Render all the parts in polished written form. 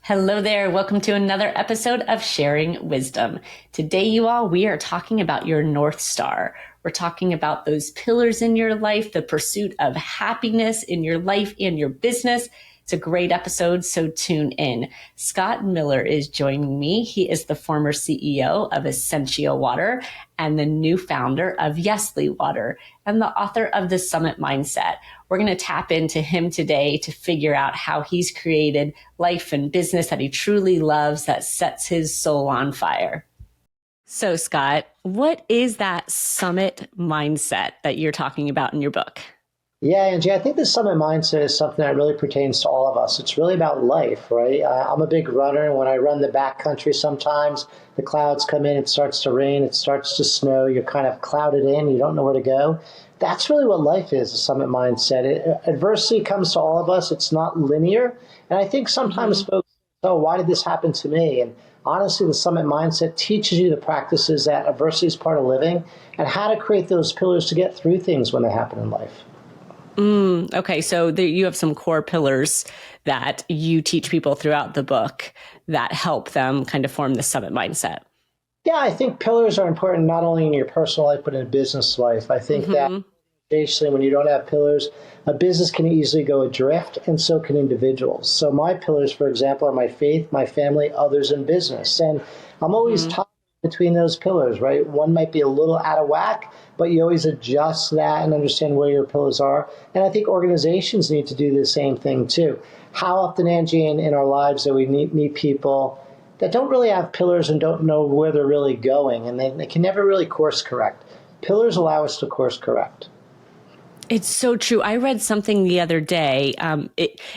Hello there. Welcome to another episode of Sharing Wisdom. Today, you all, we are talking about your North Star. We're talking about those pillars in your life, the pursuit of happiness in your life and your business. It's a great episode, so tune in. Scott Miller is joining me. He is the former CEO of Essentia Water and the new founder of Yesly Water and the author of The Summit Mindset. We're going to tap into him today to figure out how he's created life and business that he truly loves, that sets his soul on fire. So, Scott, what is that summit mindset that you're talking about in your book? Yeah, Angie, I think the summit mindset is something that really pertains to all of us. It's really about life, right? I'm a big runner, and when I run the backcountry, sometimes the clouds come in, it starts to rain, it starts to snow, you're kind of clouded in, you don't know where to go. That's really what life is, the summit mindset. Adversity comes to all of us. It's not linear. And I think sometimes folks say, oh, why did this happen to me? And honestly, the summit mindset teaches you the practices that adversity is part of living and how to create those pillars to get through things when they happen in life. Okay, so you have some core pillars that you teach people throughout the book that help them kind of form the summit mindset. Yeah, I think pillars are important not only in your personal life, but in business life. I think that basically when you don't have pillars, a business can easily go adrift, and so can individuals. So my pillars, for example, are my faith, my family, others, and business. And I'm always toggling between those pillars, right? One might be a little out of whack, but you always adjust that and understand where your pillars are. And I think organizations need to do the same thing too. How often, Angie, in our lives that we meet people that don't really have pillars and don't know where they're really going, and they can never really course correct. Pillars allow us to course correct. It's so true. I read something the other day.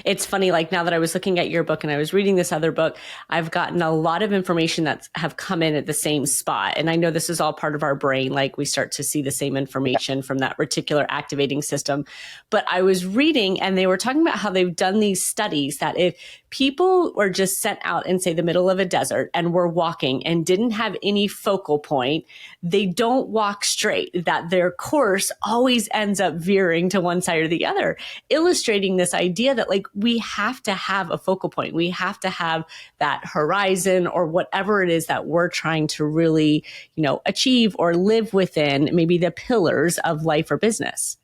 It's funny, like now that I was looking at your book and I was reading this other book, I've gotten a lot of information that have come in at the same spot. And I know this is all part of our brain, like we start to see the same information from that reticular activating system. But I was reading and they were talking about how they've done these studies that if people were just sent out in, say, the middle of a desert and were walking and didn't have any focal point, they don't walk straight, that their course always ends up veering to one side or the other, illustrating this idea that like we have to have a focal point. We have to have that horizon or whatever it is that we're trying to really, achieve or live within, maybe the pillars of life or business.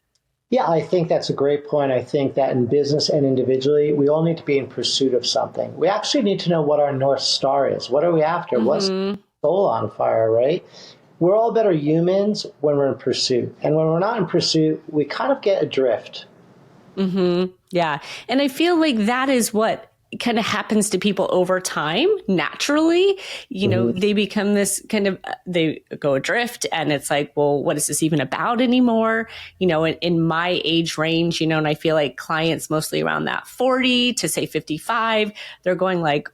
Yeah, I think that's a great point. I think that in business and individually, we all need to be in pursuit of something. We actually need to know what our North Star is. What are we after? What's the soul on fire, right? We're all better humans when we're in pursuit. And when we're not in pursuit, we kind of get adrift. Yeah. And I feel like that is what kind of happens to people over time naturally. They become this they go adrift and it's like, well, what is this even about anymore? In my age range, and I feel like clients mostly around that 40 to say 55, they're going like,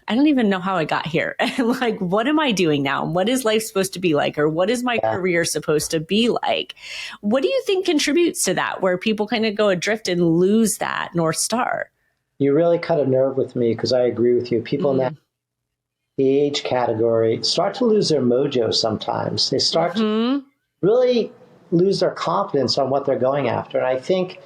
I don't even know how I got here. Like, what am I doing now? What is life supposed to be like? Or what is my career supposed to be like? What do you think contributes to that, where people kind of go adrift and lose that North Star? You really cut a nerve with me because I agree with you. People in that age category start to lose their mojo sometimes. They start to really lose their confidence on what they're going after. And I think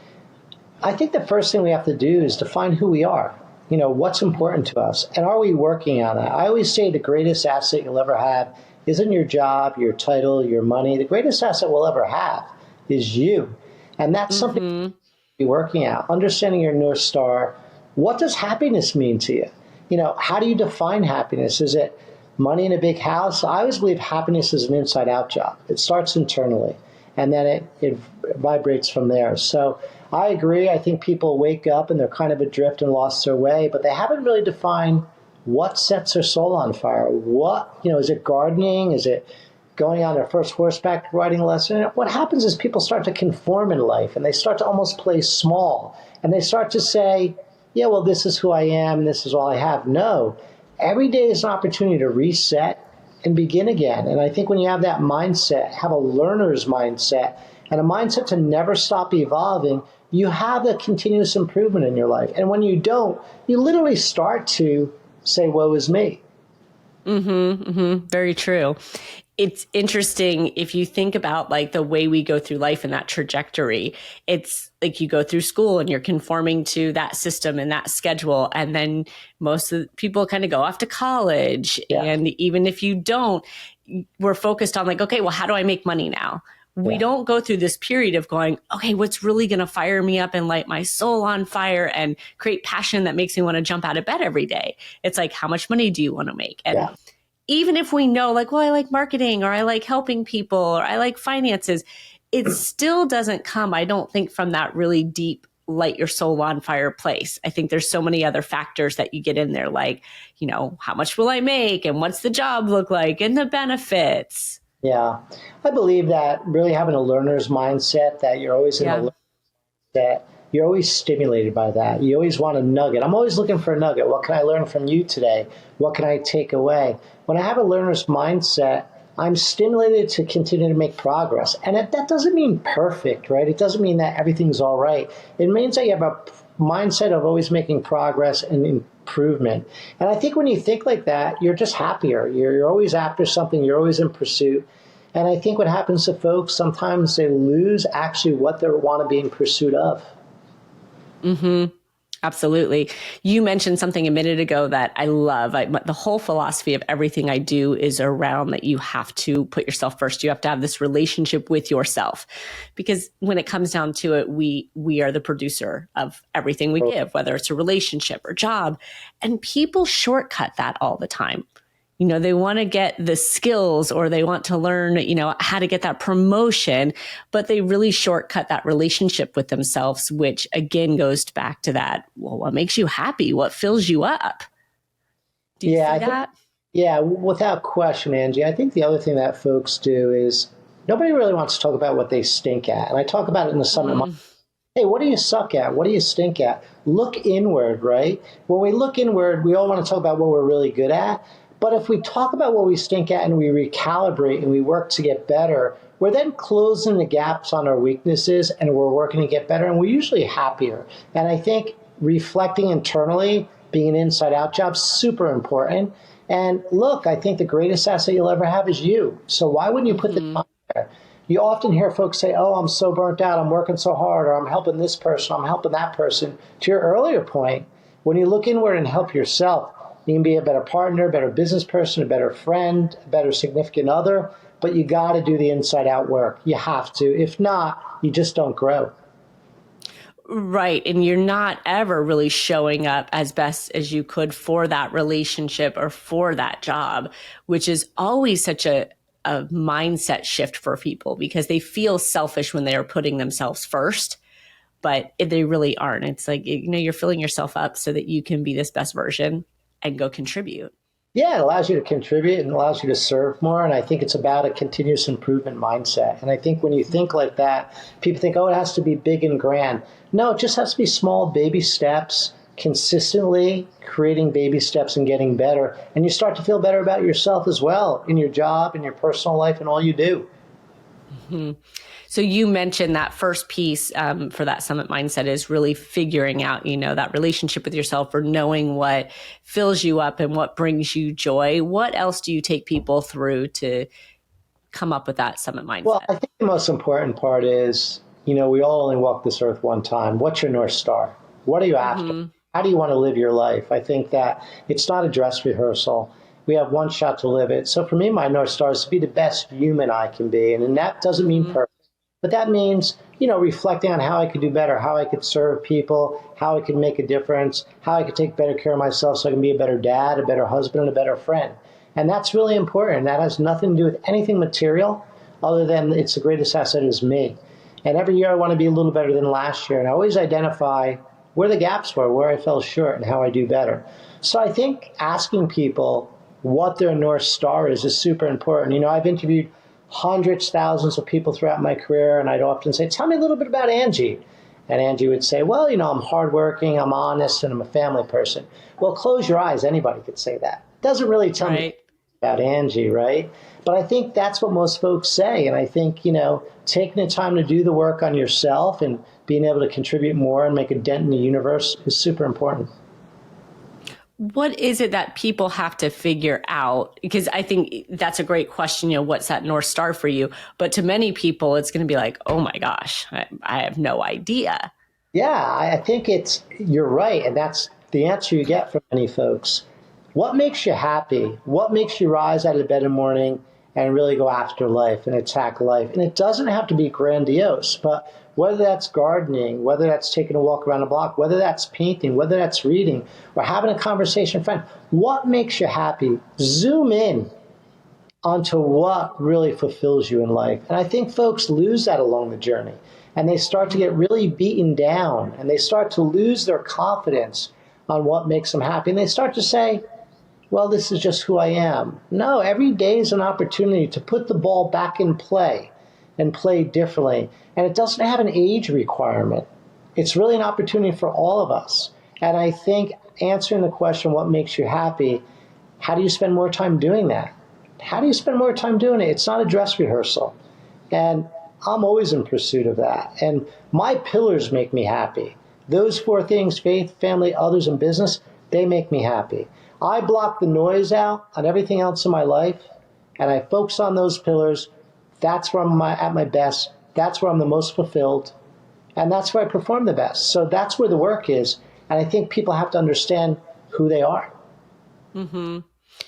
the first thing we have to do is define who we are. What's important to us, and are we working on that? I always say the greatest asset you'll ever have isn't your job, your title, your money. The greatest asset we'll ever have is you. And that's something to be working at, understanding your North Star. What does happiness mean to you? How do you define happiness? Is it money in a big house? I always believe happiness is an inside-out job. It starts internally, and then it vibrates from there. So I agree. I think people wake up and they're kind of adrift and lost their way, but they haven't really defined what sets their soul on fire. Is it gardening? Is it going on their first horseback riding lesson? What happens is people start to conform in life and they start to almost play small and they start to say, yeah, well, this is who I am. This is all I have. No, every day is an opportunity to reset and begin again. And I think when you have that mindset, have a learner's mindset and a mindset to never stop evolving, you have a continuous improvement in your life. And when you don't, you literally start to say, woe is me. Very true. it's interesting if you think about like the way we go through life and that trajectory. It's like you go through school and you're conforming to that system and that schedule. And then most of the people kind of go off to college. Yeah. And even if you don't, we're focused on like, okay, well, how do I make money now? We don't go through this period of going, okay, what's really going to fire me up and light my soul on fire and create passion that makes me want to jump out of bed every day? It's like, how much money do you want to make? And even if we know like, well, I like marketing or I like helping people or I like finances, it still doesn't come, I don't think, from that really deep light your soul on fire place. I think there's so many other factors that you get in there, like, you know, how much will I make and what's the job look like and the benefits. Yeah. I believe that really having a learner's mindset, that you're always in a learner's mindset, you're always stimulated by that. You always want a nugget. I'm always looking for a nugget. What can I learn from you today? What can I take away? When I have a learner's mindset, I'm stimulated to continue to make progress. And that doesn't mean perfect, right? It doesn't mean that everything's all right. It means that you have a mindset of always making progress and improvement. And I think when you think like that, you're just happier. You're always after something. You're always in pursuit. And I think what happens to folks, sometimes they lose actually what they want to be in pursuit of. Mm-hmm. Absolutely. You mentioned something a minute ago that I love. The whole philosophy of everything I do is around that you have to put yourself first. You have to have this relationship with yourself, because when it comes down to it, we are the producer of everything we give, whether it's a relationship or job. And people shortcut that all the time. You know, they want to get the skills or they want to learn, you know, how to get that promotion, but they really shortcut that relationship with themselves, which again goes back to that. Well, what makes you happy? What fills you up? Do you see that? Yeah, without question, Angie. I think the other thing that folks do is nobody really wants to talk about what they stink at. And I talk about it in the summit. Hey, what do you suck at? What do you stink at? Look inward, right? When we look inward, we all want to talk about what we're really good at. But if we talk about what we stink at and we recalibrate and we work to get better, we're then closing the gaps on our weaknesses and we're working to get better, and we're usually happier. And I think reflecting internally, being an inside-out job, super important. And look, I think the greatest asset you'll ever have is you. So why wouldn't you put the time there? You often hear folks say, oh, I'm so burnt out, I'm working so hard, or I'm helping this person, I'm helping that person. To your earlier point, when you look inward and help yourself, you can be a better partner, a better business person, a better friend, a better significant other, but you got to do the inside out work. You have to. If not, you just don't grow. Right. And you're not ever really showing up as best as you could for that relationship or for that job, which is always such a mindset shift for people, because they feel selfish when they are putting themselves first, but they really aren't. It's like, you know, you're filling yourself up so that you can be this best version and go contribute. Yeah, it allows you to contribute and allows you to serve more. And I think it's about a continuous improvement mindset. And I think when you think like that, people think, oh, it has to be big and grand. No, it just has to be small baby steps, consistently creating baby steps and getting better. And you start to feel better about yourself as well, in your job, in your personal life, and all you do. Mm-hmm. So you mentioned that first piece for that summit mindset is really figuring out, you know, that relationship with yourself, or knowing what fills you up and what brings you joy. What else do you take people through to come up with that summit mindset? Well, I think the most important part is, you know, we all only walk this earth one time. What's your North Star? What are you after? How do you want to live your life? I think that it's not a dress rehearsal. We have one shot to live it. So for me, my North Star is to be the best human I can be. And that doesn't mean perfect. But that means, you know, reflecting on how I could do better, how I could serve people, how I could make a difference, how I could take better care of myself so I can be a better dad, a better husband, and a better friend. And that's really important. That has nothing to do with anything material other than it's the greatest asset is me. And every year I want to be a little better than last year. And I always identify where the gaps were, where I fell short, and how I do better. So I think asking people what their North Star is super important. You know, I've interviewed hundreds, thousands of people throughout my career, and I'd often say, tell me a little bit about Angie. And Angie would say, well, you know, I'm hardworking, I'm honest, and I'm a family person. Well, close your eyes. Anybody could say that. Doesn't really tell me about Angie, right? But I think that's what most folks say. And I think, you know, taking the time to do the work on yourself and being able to contribute more and make a dent in the universe is super important. What is it that people have to figure out? Because I think that's a great question. What's that North Star for you? But to many people, it's going to be like, oh my gosh, I have no idea. Yeah, I think you're right. And that's the answer you get from many folks. What makes you happy? What makes you rise out of bed in the morning and really go after life and attack life? And it doesn't have to be grandiose, but whether that's gardening, whether that's taking a walk around the block, whether that's painting, whether that's reading, or having a conversation with a friend, what makes you happy? Zoom in onto what really fulfills you in life. And I think folks lose that along the journey. And they start to get really beaten down, and they start to lose their confidence on what makes them happy. And they start to say, well, this is just who I am. No, every day is an opportunity to put the ball back in play and play differently. And it doesn't have an age requirement. It's really an opportunity for all of us. And I think answering the question, what makes you happy? How do you spend more time doing that? How do you spend more time doing it? It's not a dress rehearsal. And I'm always in pursuit of that. And my pillars make me happy. Those four things, faith, family, others, and business, they make me happy. I block the noise out on everything else in my life, and I focus on those pillars. That's where I'm at my best. That's where I'm the most fulfilled. And that's where I perform the best. So that's where the work is. And I think people have to understand who they are. Mm-hmm.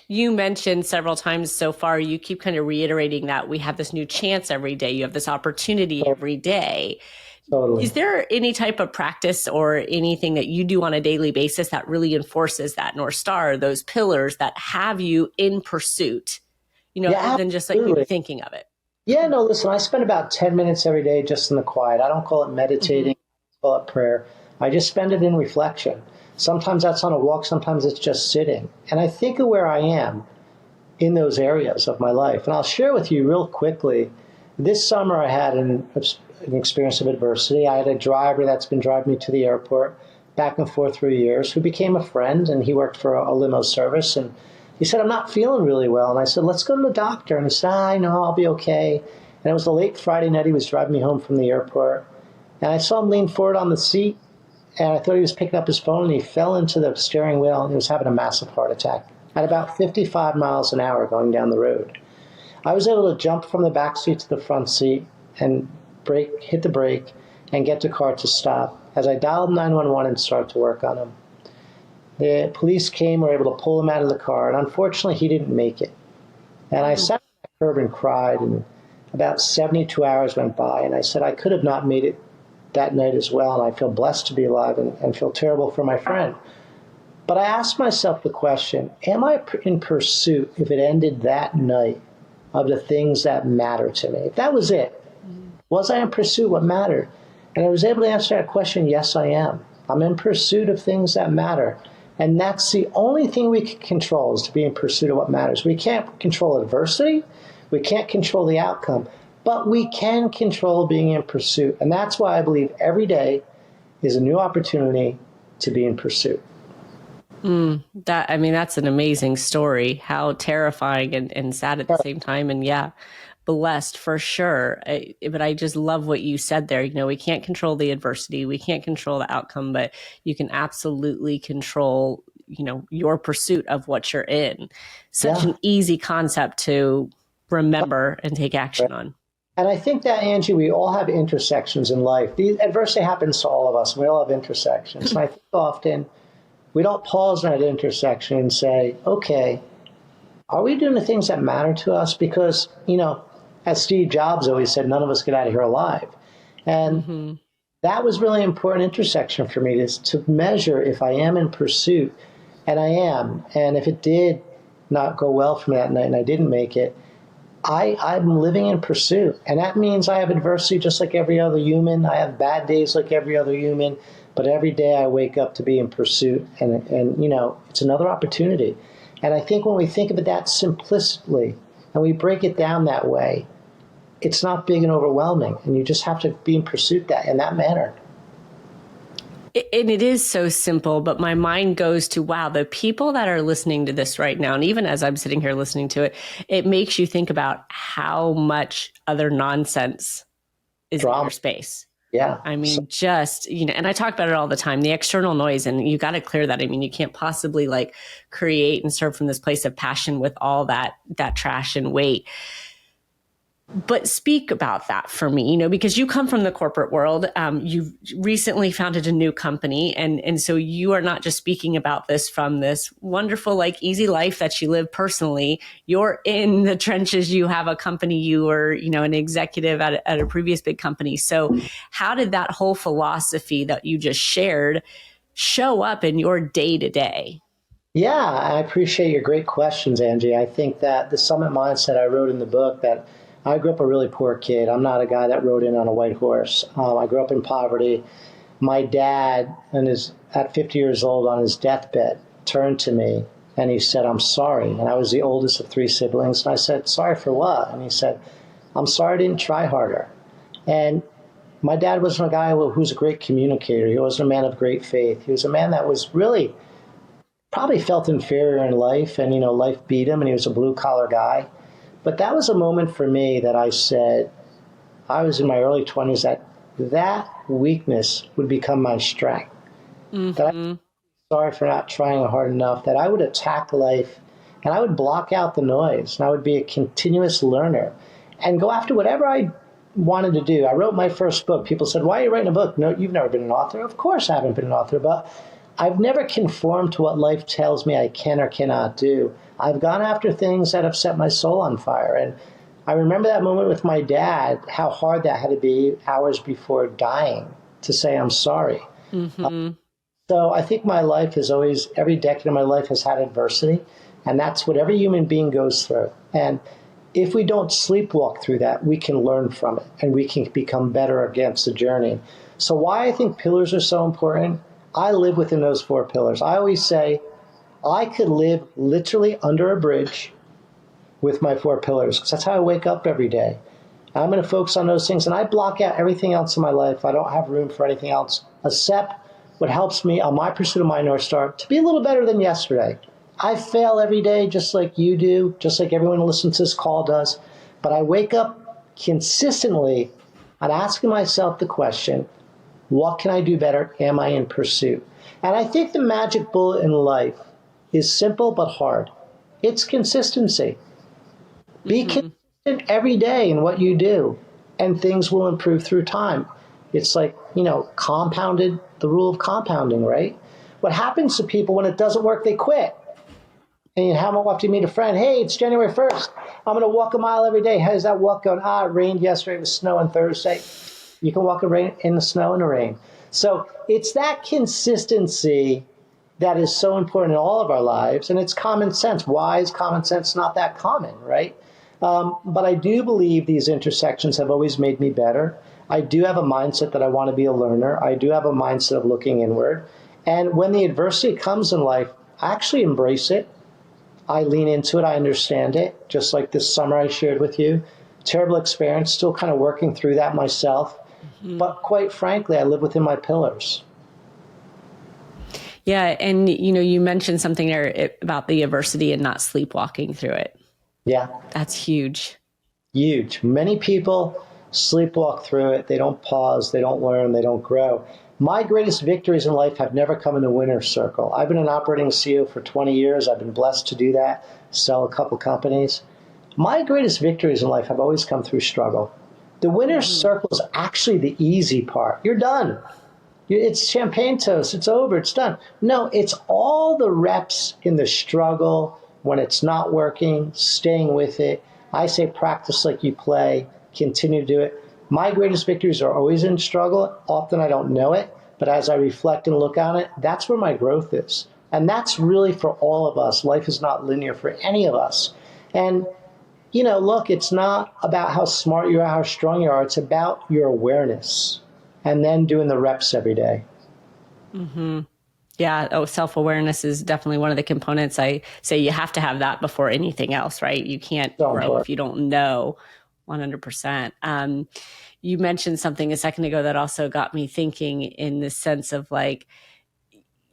You mentioned several times so far, you keep kind of reiterating that we have this new chance every day. You have this opportunity every day. Totally. Is there any type of practice or anything that you do on a daily basis that really enforces that North Star, those pillars that have you in pursuit, other than just like maybe thinking of it? Yeah, no, listen, I spend about 10 minutes every day just in the quiet. I don't call it meditating, I call it prayer. I just spend it in reflection. Sometimes that's on a walk, sometimes it's just sitting. And I think of where I am in those areas of my life. And I'll share with you real quickly. This summer I had an experience of adversity. I had a driver that's been driving me to the airport back and forth for years who became a friend, and he worked for a limo service. And he said, I'm not feeling really well. And I said, let's go to the doctor. And he said, I know, I'll be okay. And it was a late Friday night. He was driving me home from the airport. And I saw him lean forward on the seat. And I thought he was picking up his phone, and he fell into the steering wheel, and he was having a massive heart attack at about 55 miles an hour going down the road. I was able to jump from the back seat to the front seat and hit the brake, and get the car to stop as I dialed 911 and started to work on him. The police came, were able to pull him out of the car, and unfortunately he didn't make it. And I sat on the curb and cried, and about 72 hours went by, and I said I could have not made it that night as well, and I feel blessed to be alive and feel terrible for my friend. But I asked myself the question, am I in pursuit, if it ended that night, of the things that matter to me? If that was it, was I in pursuit what mattered? And I was able to answer that question, yes, I am. I'm in pursuit of things that matter. And that's the only thing we can control, is to be in pursuit of what matters. We can't control adversity. We can't control the outcome. But we can control being in pursuit. And that's why I believe every day is a new opportunity to be in pursuit. That's an amazing story. How terrifying and sad at the same time. And yeah, blessed for sure. But I just love what you said there. We can't control the adversity. We can't control the outcome, but you can absolutely control, your pursuit of what you're in. Such an easy concept to remember and take action on. And I think that, Angie, we all have intersections in life. The adversity happens to all of us. We all have intersections. And I think often we don't pause at that intersection and say, okay, are we doing the things that matter to us? Because, as Steve Jobs always said, none of us get out of here alive. And that was really an important intersection for me, to measure if I am in pursuit. And I am. And if it did not go well for me that night and I didn't make it, I'm living in pursuit. And that means I have adversity just like every other human. I have bad days like every other human. But every day I wake up to be in pursuit. And it's another opportunity. And I think when we think of it that simplistically and we break it down that way, it's not big and overwhelming. And you just have to be in pursuit in that manner. And it is so simple, but my mind goes to, wow, the people that are listening to this right now, and even as I'm sitting here listening to it, it makes you think about how much other nonsense is in your space. Yeah. I mean, just, and I talk about it all the time, the external noise, and you got to clear that. I mean, you can't possibly like create and serve from this place of passion with all that trash and weight. But speak about that for me, because you come from the corporate world. You've recently founded a new company. And so you are not just speaking about this from this wonderful, like easy life that you live personally. You're in the trenches. You have a company. You were, an executive at a previous big company. So how did that whole philosophy that you just shared show up in your day to day? Yeah, I appreciate your great questions, Angie. I think that the summit mindset I wrote in the book, that I grew up a really poor kid. I'm not a guy that rode in on a white horse. I grew up in poverty. My dad, at 50 years old on his deathbed, turned to me and he said, "I'm sorry." And I was the oldest of three siblings. And I said, "Sorry for what?" And he said, "I'm sorry I didn't try harder." And my dad wasn't a guy who was a great communicator. He wasn't a man of great faith. He was a man that was really probably felt inferior in life, and life beat him, and he was a blue collar guy. But that was a moment for me that I said, I was in my early 20s, that weakness would become my strength. That I'm sorry for not trying hard enough, that I would attack life and I would block out the noise, and I would be a continuous learner and go after whatever I wanted to do. I wrote my first book. People said, "Why are you writing a book?" "No, you've never been an author." Of course I haven't been an author, but I've never conformed to what life tells me I can or cannot do. I've gone after things that have set my soul on fire. And I remember that moment with my dad, how hard that had to be hours before dying to say, "I'm sorry." So I think my life has always, every decade of my life has had adversity. And that's what every human being goes through. And if we don't sleepwalk through that, we can learn from it and we can become better against the journey. So why I think pillars are so important, I live within those four pillars. I always say I could live literally under a bridge with my four pillars, because that's how I wake up every day. I'm going to focus on those things, and I block out everything else in my life. I don't have room for anything else except what helps me on my pursuit of my North Star to be a little better than yesterday. I fail every day just like you do, just like everyone who listens to this call does. But I wake up consistently and asking myself the question, what can I do better? Am I in pursuit? And I think the magic bullet in life is simple but hard. It's consistency. Be consistent every day in what you do, and things will improve through time. It's like, compounded, the rule of compounding, right? What happens to people when it doesn't work, they quit. And how often you meet a friend, "Hey, it's January 1st. I'm going to walk a mile every day." "How does that walk going?" "It rained yesterday. It was snowing Thursday." You can walk in the snow and the rain. So it's that consistency that is so important in all of our lives. And it's common sense. Why is common sense not that common, right? But I do believe these intersections have always made me better. I do have a mindset that I want to be a learner. I do have a mindset of looking inward. And when the adversity comes in life, I actually embrace it. I lean into it. I understand it. Just like this summer I shared with you. Terrible experience, still kind of working through that myself. But quite frankly, I live within my pillars. Yeah. And, you mentioned something there about the adversity and not sleepwalking through it. Yeah. That's huge. Huge. Many people sleepwalk through it. They don't pause. They don't learn. They don't grow. My greatest victories in life have never come in the winner's circle. I've been an operating CEO for 20 years. I've been blessed to do that, sell a couple companies. My greatest victories in life have always come through struggle. The winner's circle is actually the easy part. You're done. It's champagne toast. It's over. It's done. No, it's all the reps in the struggle when it's not working, staying with it. I say practice like you play. Continue to do it. My greatest victories are always in struggle. Often I don't know it, but as I reflect and look on it, that's where my growth is. And that's really for all of us. Life is not linear for any of us. And, look, it's not about how smart you are, how strong you are. It's about your awareness and then doing the reps every day. Yeah. Oh, self-awareness is definitely one of the components. I say you have to have that before anything else, right? You can't grow if you don't know 100%. You mentioned something a second ago that also got me thinking in the sense of like,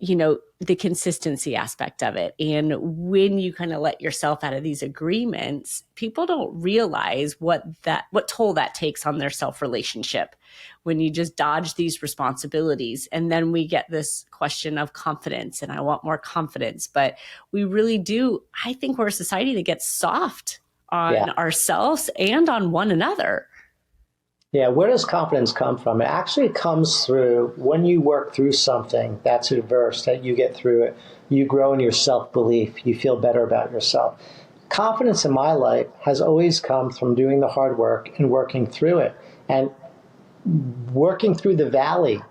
the consistency aspect of it. And when you kind of let yourself out of these agreements, people don't realize what toll that takes on their self relationship when you just dodge these responsibilities. And then we get this question of confidence, and I want more confidence. But we really do. I think we're a society that gets soft on ourselves and on one another. Yeah, where does confidence come from? It actually comes through when you work through something that's adverse, that you get through it, you grow in your self-belief, you feel better about yourself. Confidence in my life has always come from doing the hard work and working through it. And working through the valley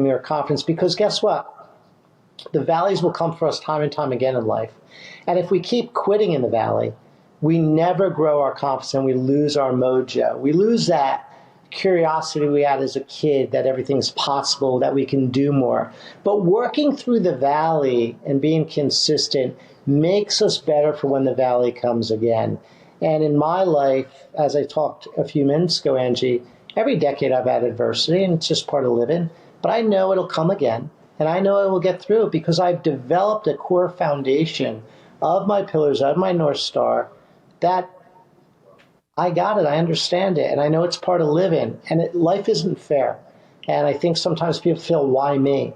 in your confidence, because guess what? The valleys will come for us time and time again in life. And if we keep quitting in the valley, we never grow our confidence and we lose our mojo. We lose that curiosity we had as a kid that everything's possible, that we can do more. But working through the valley and being consistent makes us better for when the valley comes again. And in my life, as I talked a few minutes ago, Angie, every decade I've had adversity, and it's just part of living. But I know it'll come again, and I know I will get through it because I've developed a core foundation of my pillars, of my North Star, that I got it, I understand it, and I know it's part of living. And life isn't fair. And I think sometimes people feel, why me?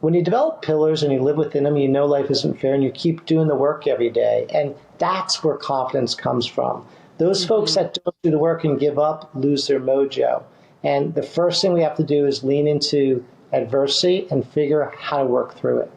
When you develop pillars and you live within them, you know life isn't fair, and you keep doing the work every day. And that's where confidence comes from. Those folks that don't do the work and give up lose their mojo. And the first thing we have to do is lean into adversity and figure out how to work through it.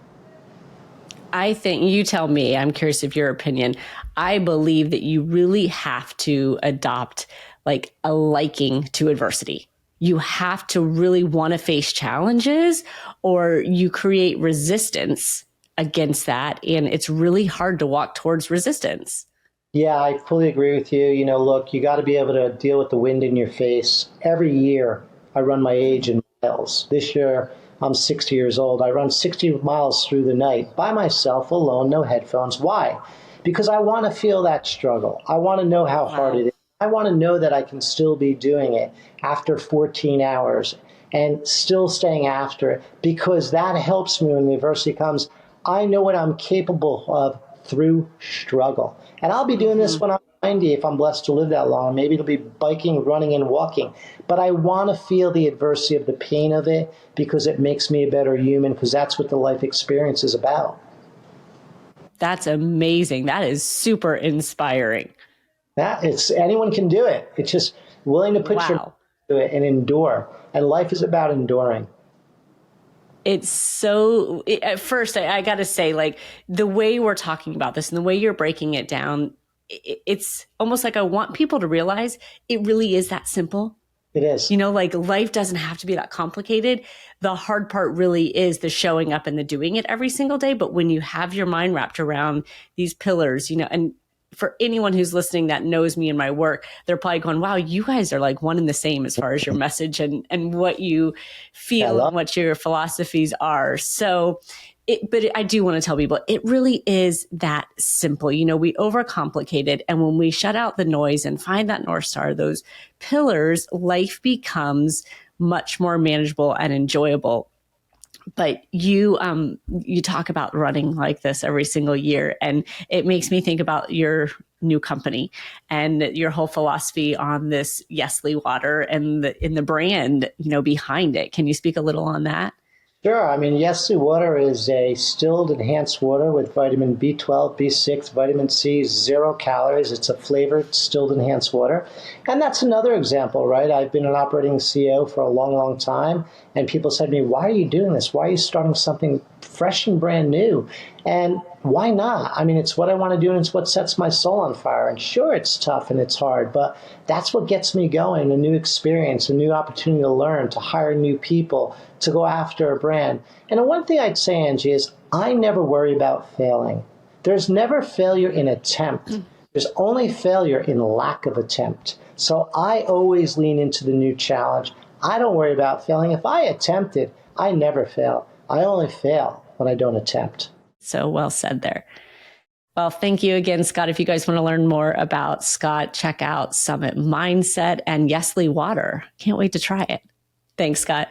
I think, you tell me, I'm curious of your opinion. I believe that you really have to adopt like a liking to adversity. You have to really want to face challenges, or you create resistance against that. And it's really hard to walk towards resistance. Yeah, I fully agree with you. Look, you got to be able to deal with the wind in your face. Every year I run my age in miles. This year I'm 60 years old. I run 60 miles through the night by myself, alone, no headphones. Why? Because I want to feel that struggle. I want to know how hard it is. I want to know that I can still be doing it after 14 hours and still staying after it, because that helps me when the adversity comes. I know what I'm capable of through struggle. And I'll be doing this when I'm 90 if I'm blessed to live that long. Maybe it'll be biking, running, and walking. But I want to feel the adversity of the pain of it, because it makes me a better human, because that's what the life experience is about. That's amazing. That is super inspiring. Anyone can do it. It's just willing to put your to it and endure. And life is about enduring. It's so, at first, I got to say, like, the way we're talking about this and the way you're breaking it down, it's almost like I want people to realize it really is that simple. It is. Like, life doesn't have to be that complicated. The hard part really is the showing up and the doing it every single day. But when you have your mind wrapped around these pillars, and for anyone who's listening that knows me and my work, they're probably going, wow, you guys are like one and the same as far as your message and what you feel and what your philosophies are. So, but I do want to tell people, it really is that simple. We overcomplicate it. And when we shut out the noise and find that North Star, those pillars, life becomes much more manageable and enjoyable. But you talk about running like this every single year, and it makes me think about your new company and your whole philosophy on this Yesly water and the brand, behind it. Can you speak a little on that? Sure. Yesly water is a distilled enhanced water with vitamin B12, B6, vitamin C, 0 calories. It's a flavored distilled enhanced water. And that's another example, right? I've been an operating CEO for a long, long time. And people said to me, why are you doing this? Why are you starting something fresh and brand new? And why not? It's what I want to do, and it's what sets my soul on fire. And sure, it's tough and it's hard, but that's what gets me going, a new experience, a new opportunity to learn, to hire new people, to go after a brand. And the one thing I'd say, Angie, is I never worry about failing. There's never failure in attempt. There's only failure in lack of attempt. So I always lean into the new challenge. I don't worry about failing. If I attempt it, I never fail. I only fail when I don't attempt. So well said there. Well, thank you again, Scott. If you guys want to learn more about Scott, check out Summit Mindset and Yesly Water. Can't wait to try it. Thanks, Scott.